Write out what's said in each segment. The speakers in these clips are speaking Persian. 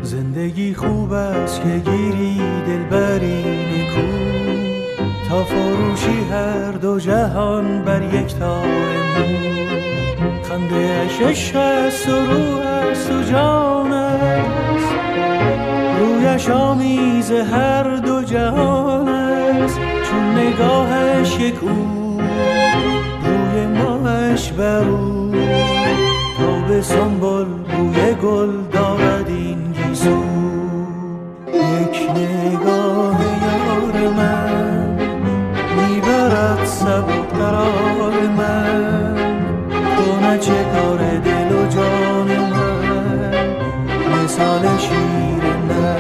زندگی خوب است که گیری دلبری نکو، تا فروشی هر دو جهان بر یک تار مو. خنده اش عشق است و روح است و جان است، رویش آمیز هر دو جهان است. چون نگاهش یک او، روی ماهش بر او، تا به سنبل بوی گل دارد این گیسو. یک نگاه یار من میبرد سبک قرار من، تو نه چه کار دل و جان من، مثال شیر من.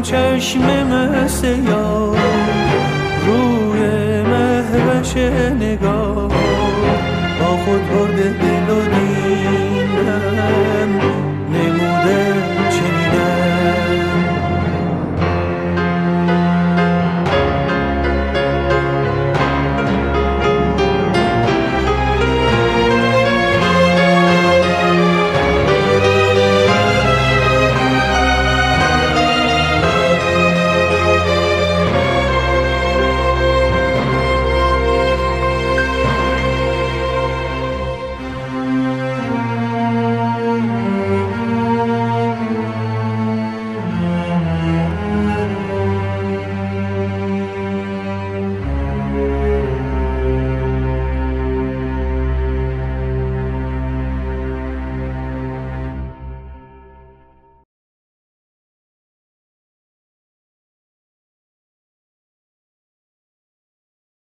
چشم مست یار روی مهوش